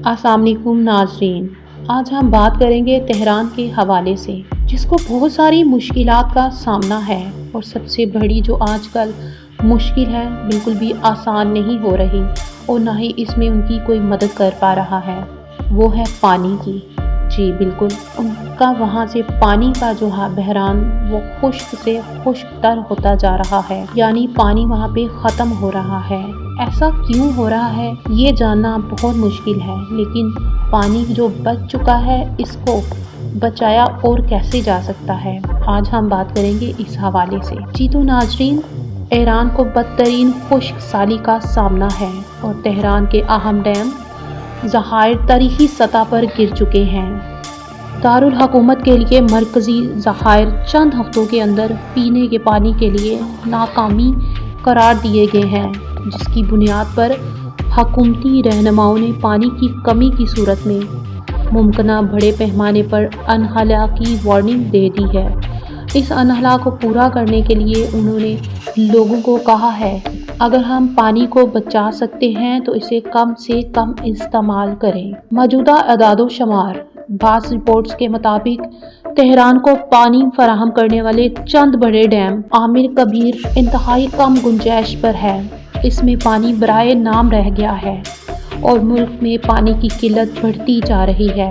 अस्सलाम वालेकुम नाज़रीन, आज हम बात करेंगे तेहरान के हवाले से, जिसको बहुत सारी मुश्किलात का सामना है और सबसे बड़ी जो आजकल मुश्किल है बिल्कुल भी आसान नहीं हो रही और ना ही इसमें उनकी कोई मदद कर पा रहा है, वो है पानी की। जी बिल्कुल, उनका वहाँ से पानी का जो है बहरान वो खुश्क से खुश्क तर होता जा रहा है, यानी पानी वहाँ पे ख़त्म हो रहा है। ऐसा क्यों हो रहा है ये जानना बहुत मुश्किल है, लेकिन पानी जो बच चुका है इसको बचाया और कैसे जा सकता है, आज हम बात करेंगे इस हवाले से। जी तो नाजरीन, ईरान को बदतरीन खुश्क साली का सामना है और तेहरान के अहम डैम ज़खायर तारीखी सतह पर गिर चुके हैं। दारुल हुकूमत के लिए मरकज़ी ज़खायर चंद हफ्तों के अंदर पीने के पानी के लिए नाकामी करार दिए गए हैं, जिसकी बुनियाद पर हुकूमती रहनुमाओं ने पानी की कमी की सूरत में मुमकिना बड़े पैमाने पर अनहला की वार्निंग दे दी है। इस अनहला को पूरा करने के लिए उन्होंने लोगों को कहा है, अगर हम पानी को बचा सकते हैं तो इसे कम से कम इस्तेमाल करें। मौजूदा अदादो शुमार बाज़ रिपोर्ट्स के मुताबिक तेहरान को पानी फराहम करने वाले चंद बड़े डैम आमिर कबीर इंतहाई कम गुंजाइश पर है। इसमें पानी बराए नाम रह गया है और मुल्क में पानी की किल्लत बढ़ती जा रही है।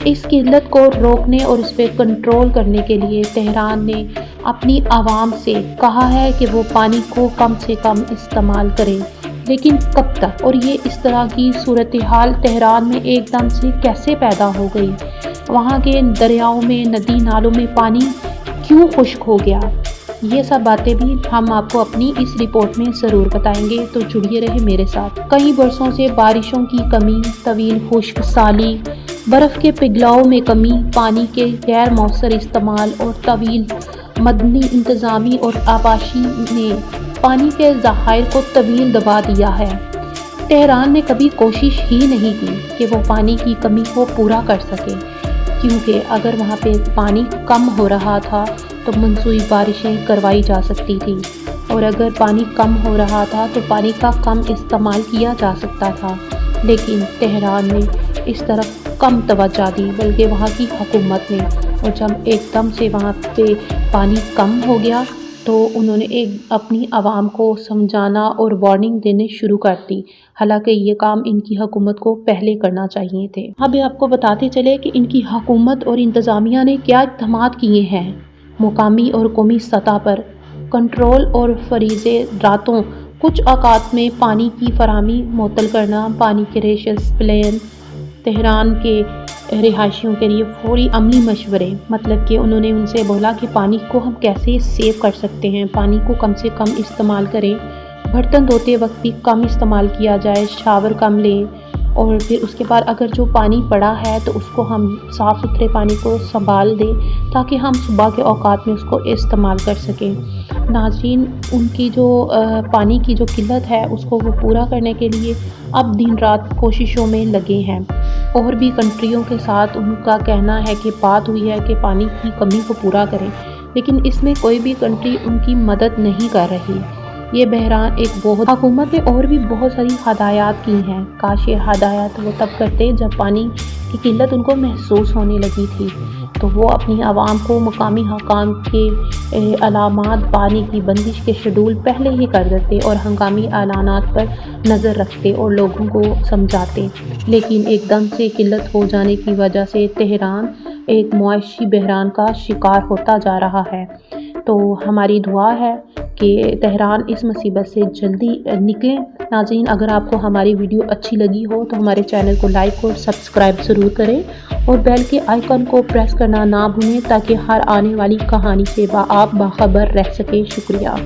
इस किल्लत को रोकने और इस पर कंट्रोल करने के लिए तेहरान ने अपनी आवाम से कहा है कि वो पानी को कम से कम इस्तेमाल करें, लेकिन कब तक? और ये इस तरह की सूरत हाल तेहरान में एकदम से कैसे पैदा हो गई? वहाँ के दरियाओं में, नदी नालों में पानी क्यों खुश्क हो गया? ये सब बातें भी हम आपको अपनी इस रिपोर्ट में ज़रूर बताएंगे, तो जुड़िए रहे मेरे साथ। कई बरसों से बारिशों की कमी, तवील खुश्क साली, बर्फ़ के पिघलाव में कमी, पानी के गैर मौसर इस्तेमाल और तवील मदनी इंतज़ामी और आबाशी ने पानी के ज़खायर को तवील दबा दिया है। तेहरान ने कभी कोशिश ही नहीं की कि वो पानी की कमी को पूरा कर सके, क्योंकि अगर वहाँ पे पानी कम हो रहा था तो मनसूबी बारिशें करवाई जा सकती थी, और अगर पानी कम हो रहा था तो पानी का कम इस्तेमाल किया जा सकता था। लेकिन तेहरान ने इस तरफ कम तवज्जो दी, बल्कि वहाँ की हुकूमत ने, और जब एकदम से वहाँ पे पानी कम हो गया तो उन्होंने एक अपनी आवाम को समझाना और वार्निंग देने शुरू कर दी। हालांकि ये काम इनकी हुकूमत को पहले करना चाहिए थे। अब आपको बताते चले कि इनकी हुकूमत और इंतज़ामिया ने क्या इक़दाम किए हैं। मुकामी और कौमी सतह पर कंट्रोल और फरीज़े रातों कुछ औक़ात में पानी की फराहमी मुअत्तल करना, पानी के रेशस प्लान तेहरान के रिहायशियों के लिए फौरी अमली मशवरे, मतलब कि उन्होंने उनसे बोला कि पानी को हम कैसे सेव कर सकते हैं, पानी को कम से कम इस्तेमाल करें, बर्तन धोते वक्त भी कम इस्तेमाल किया जाए, शावर कम लें, और फिर उसके बाद अगर जो पानी पड़ा है तो उसको हम साफ़ सुथरे पानी को संभाल दें ताकि हम सुबह के औकात में उसको इस्तेमाल कर सकें। नाज़रीन, उनकी जो पानी की जो किल्लत है उसको वो पूरा करने के लिए अब दिन रात कोशिशों में लगे हैं। और भी कंट्रियों के साथ उनका कहना है कि बात हुई है कि पानी की कमी को पूरा करें, लेकिन इसमें कोई भी कंट्री उनकी मदद नहीं कर रही। ये बहरान एक बहुत, हुकूमत ने और भी बहुत सारी हदायत की हैं। काश ये हदायत वो तब करते जब पानी की किल्लत उनको महसूस होने लगी थी, तो वो अपनी आवाम को मुकामी हकाम के अलामात, पानी की बंदिश के शेड्यूल पहले ही कर देते और हंगामी ऐलानात पर नज़र रखते और लोगों को समझाते। लेकिन एकदम से किल्लत हो जाने की वजह से तेहरान एक मुआशी बहरान का शिकार होता जा रहा है। तो हमारी दुआ है कि तेहरान इस मुसीबत से जल्दी निकलें। नाज़रीन, अगर आपको हमारी वीडियो अच्छी लगी हो तो हमारे चैनल को लाइक और सब्सक्राइब ज़रूर करें और बेल के आइकन को प्रेस करना ना भूलें ताकि हर आने वाली कहानी से आप बाखबर रह सकें। शुक्रिया।